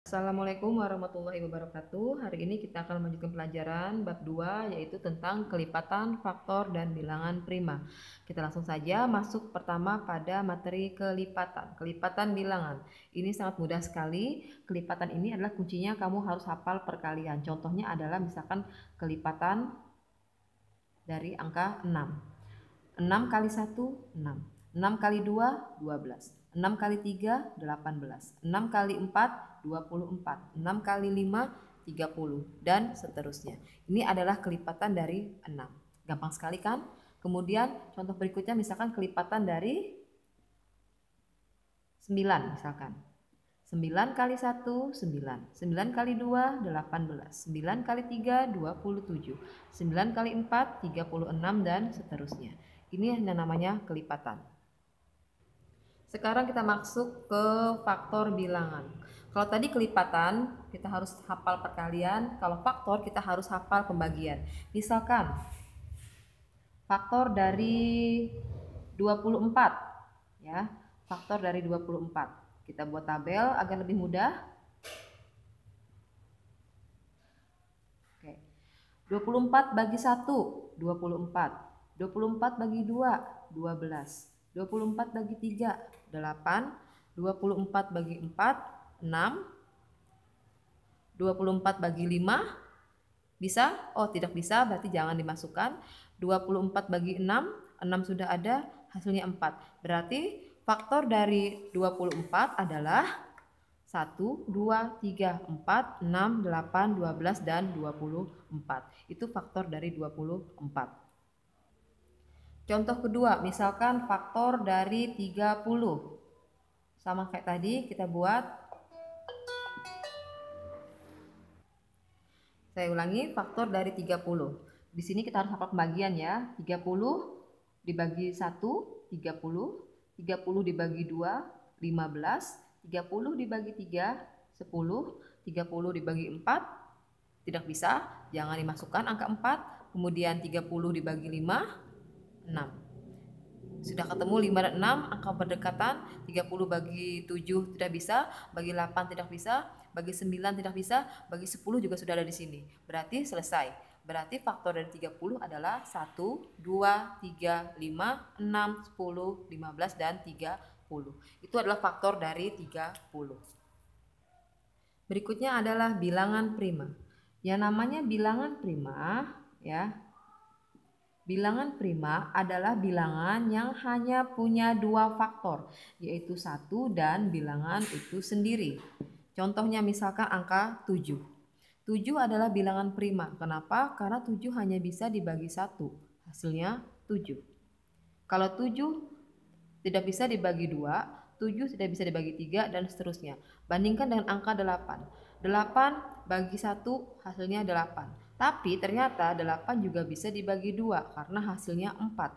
Assalamualaikum warahmatullahi wabarakatuh. Hari ini kita akan melanjutkan pelajaran bab 2 yaitu tentang kelipatan, faktor, dan bilangan prima. Kita langsung saja masuk pertama pada materi kelipatan. Kelipatan bilangan. Ini sangat mudah sekali. Kelipatan ini adalah kuncinya kamu harus hafal perkalian. Contohnya adalah misalkan kelipatan dari angka 6. 6 kali 1, 6. 6 kali 2, 12. 6 kali 3, 18. 6 kali 4, 24. 6 kali 5, 30. Dan seterusnya. Ini adalah kelipatan dari 6. Gampang sekali kan? Kemudian contoh berikutnya misalkan kelipatan dari 9 misalkan. 9 kali 1, 9. 9 kali 2, 18. 9 kali 3, 27. 9 kali 4, 36 dan seterusnya. Ini yang namanya kelipatan. Sekarang kita masuk ke faktor bilangan. Kalau tadi kelipatan, kita harus hafal perkalian. Kalau faktor, kita harus hafal pembagian. Misalkan, faktor dari 24. Ya, faktor dari 24. Kita buat tabel agar lebih mudah. Oke. 24 bagi 1, 24. 24 bagi 2, 12. 24 bagi 3, 8. 24 bagi 4, 6. 24 bagi 5, bisa? Oh, tidak bisa, berarti jangan dimasukkan. 24 bagi 6, 6 sudah ada, hasilnya 4. Berarti faktor dari 24 adalah 1, 2, 3, 4, 6, 8, 12, dan 24. Itu faktor dari 24. Contoh kedua, misalkan faktor dari 30. Sama kayak tadi, kita buat. Saya ulangi, faktor dari 30. Di sini kita harus hafal pembagian ya. 30 dibagi 1, 30. 30 dibagi 2, 15. 30 dibagi 3, 10. 30 dibagi 4, tidak bisa, jangan dimasukkan angka 4. Kemudian 30 dibagi 5, 6. Sudah ketemu 5 dan 6, angka berdekatan. 30 bagi 7 tidak bisa, bagi 8 tidak bisa, bagi 9 tidak bisa, bagi 10 juga sudah ada di sini. Berarti selesai. Berarti faktor dari 30 adalah 1, 2, 3, 5, 6, 10, 15, dan 30. Itu adalah faktor dari 30. Berikutnya adalah bilangan prima. Yang namanya bilangan prima, ya. Bilangan prima adalah bilangan yang hanya punya dua faktor, yaitu 1 dan bilangan itu sendiri. Contohnya misalkan angka 7. 7 adalah bilangan prima. Kenapa? Karena 7 hanya bisa dibagi 1. Hasilnya 7. Kalau 7 tidak bisa dibagi 2, 7 tidak bisa dibagi 3, dan seterusnya. Bandingkan dengan angka 8. 8 bagi 1 hasilnya 8. Tapi ternyata 8 juga bisa dibagi 2 karena hasilnya 4.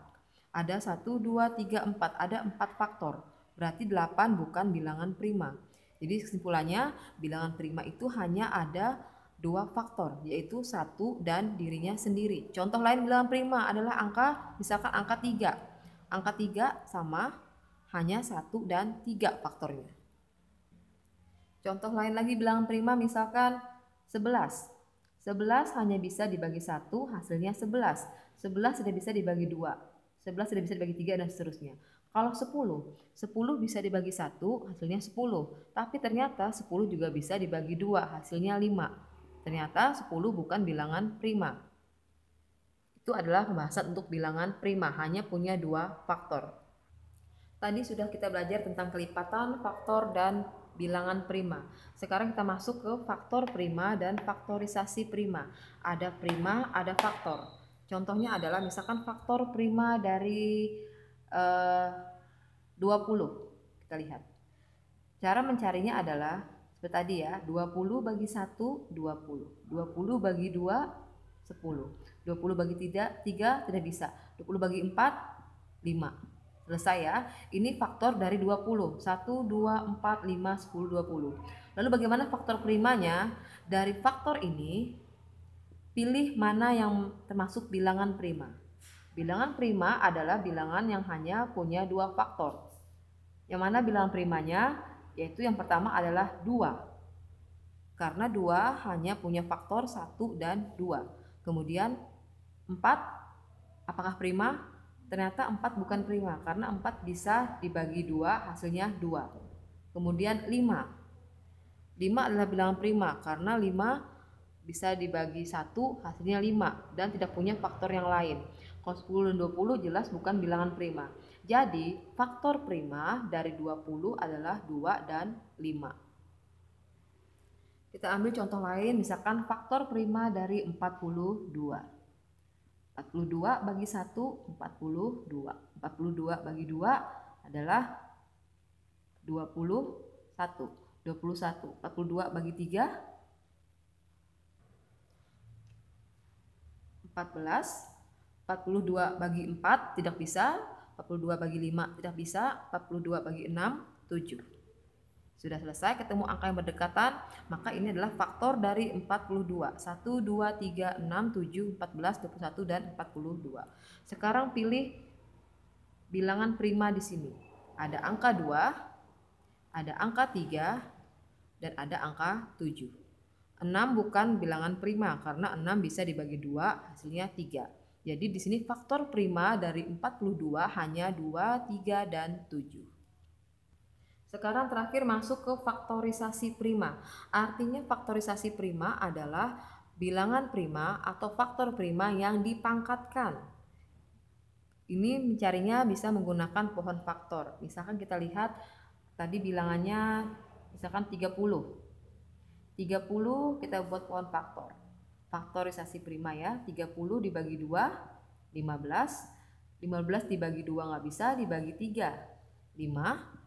Ada 1, 2, 3, 4. Ada 4 faktor. Berarti 8 bukan bilangan prima. Jadi kesimpulannya bilangan prima itu hanya ada dua faktor, yaitu 1 dan dirinya sendiri. Contoh lain bilangan prima adalah angka, misalkan angka 3. Angka 3 sama hanya 1 dan 3 faktornya. Contoh lain lagi bilangan prima misalkan 11. 11 hanya bisa dibagi 1, hasilnya 11. 11 tidak bisa dibagi 2. 11 tidak bisa dibagi 3, dan seterusnya. Kalau 10, 10 bisa dibagi 1, hasilnya 10. Tapi ternyata 10 juga bisa dibagi 2, hasilnya 5. Ternyata 10 bukan bilangan prima. Itu adalah pembahasan untuk bilangan prima, hanya punya dua faktor. Tadi sudah kita belajar tentang kelipatan, faktor, dan bilangan prima. Sekarang kita masuk ke faktor prima dan faktorisasi prima. Ada prima, ada faktor. Contohnya adalah misalkan faktor prima dari 20. Kita lihat. Cara mencarinya adalah seperti tadi ya, 20 bagi 1, 20. 20 bagi 2, 10. 20 bagi 3 tidak bisa. 20 bagi 4, 5. Selesai ya. Ini faktor dari 20. 1, 2, 4, 5, 10, 20. Lalu bagaimana faktor primanya? Dari faktor ini, pilih mana yang termasuk bilangan prima. Bilangan prima adalah bilangan yang hanya punya dua faktor. Yang mana bilangan primanya? Yaitu yang pertama adalah 2. karena 2 hanya punya faktor 1 dan 2. Kemudian 4, apakah prima? Ternyata 4 bukan prima karena 4 bisa dibagi 2 hasilnya 2. Kemudian 5 adalah bilangan prima karena 5 bisa dibagi 1 hasilnya 5 dan tidak punya faktor yang lain. Kalau 10 dan 20 jelas bukan bilangan prima. Jadi faktor prima dari 20 adalah 2 dan 5. Kita ambil contoh lain, misalkan faktor prima dari 42. 42 bagi 1, 42. 42 bagi 2 adalah 21. 21. 42 bagi 3, 14. 42 bagi 4 tidak bisa. 42 bagi 5 tidak bisa. 42 bagi 6, 7. Sudah selesai, ketemu angka yang berdekatan, maka ini adalah faktor dari 42. 1, 2, 3, 6, 7, 14, 21, dan 42. Sekarang pilih bilangan prima di sini. Ada angka 2, ada angka 3, dan ada angka 7. 6 bukan bilangan prima karena 6 bisa dibagi 2, hasilnya 3. Jadi di sini faktor prima dari 42 hanya 2, 3, dan 7. Sekarang terakhir masuk ke faktorisasi prima. Artinya faktorisasi prima adalah bilangan prima atau faktor prima yang dipangkatkan. Ini mencarinya bisa menggunakan pohon faktor. Misalkan kita lihat tadi bilangannya misalkan 30. 30 kita buat pohon faktor. Faktorisasi prima ya. 30 dibagi 2, 15. 15 dibagi 2 nggak bisa, dibagi 3, 5.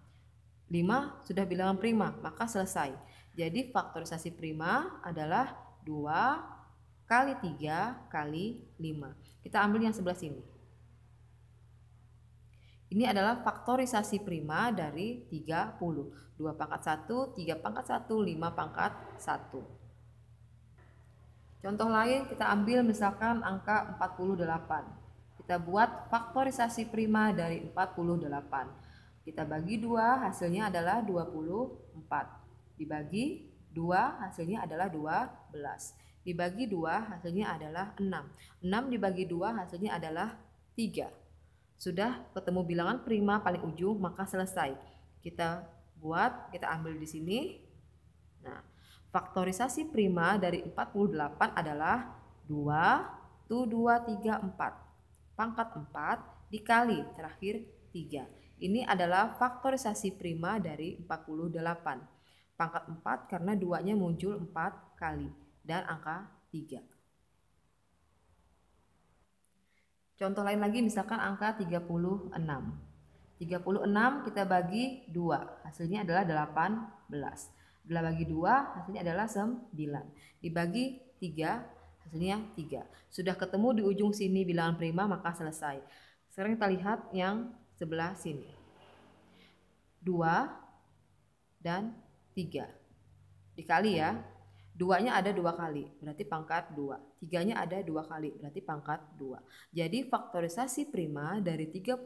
5 sudah bilangan prima, maka selesai. Jadi faktorisasi prima adalah 2 kali 3 kali 5. Kita ambil yang sebelah sini. Ini adalah faktorisasi prima dari 30. 2 pangkat 1, 3 pangkat 1, 5 pangkat 1. Contoh lain kita ambil misalkan angka 48. Kita buat faktorisasi prima dari 48. Kita bagi 2, hasilnya adalah 24. Dibagi 2, hasilnya adalah 12. Dibagi 2, hasilnya adalah 6. 6 dibagi 2, hasilnya adalah 3. Sudah ketemu bilangan prima paling ujung, maka selesai. Kita buat, kita ambil di sini. Nah, faktorisasi prima dari 48 adalah 2, 2, 3, 4. Pangkat 4 dikali terakhir 3. Ini adalah faktorisasi prima dari 48. Pangkat 4 karena 2-nya muncul 4 kali dan angka 3. Contoh lain lagi misalkan angka 36. 36 kita bagi 2, hasilnya adalah 18. Bila bagi 2, hasilnya adalah 9. Dibagi 3, hasilnya 3. Sudah ketemu di ujung sini bilangan prima, maka selesai. Sekarang kita lihat yang sebelah sini. 2 dan 3 dikali ya. 2-nya ada 2 kali, berarti pangkat 2. 3-nya ada 2 kali, berarti pangkat 2. Jadi faktorisasi prima dari 36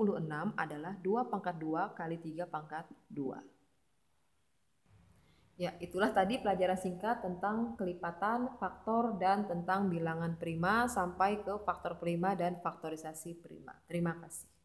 adalah 2 pangkat 2 kali 3 pangkat 2. Ya, itulah tadi pelajaran singkat tentang kelipatan, faktor, dan tentang bilangan prima sampai ke faktor prima dan faktorisasi prima. Terima kasih.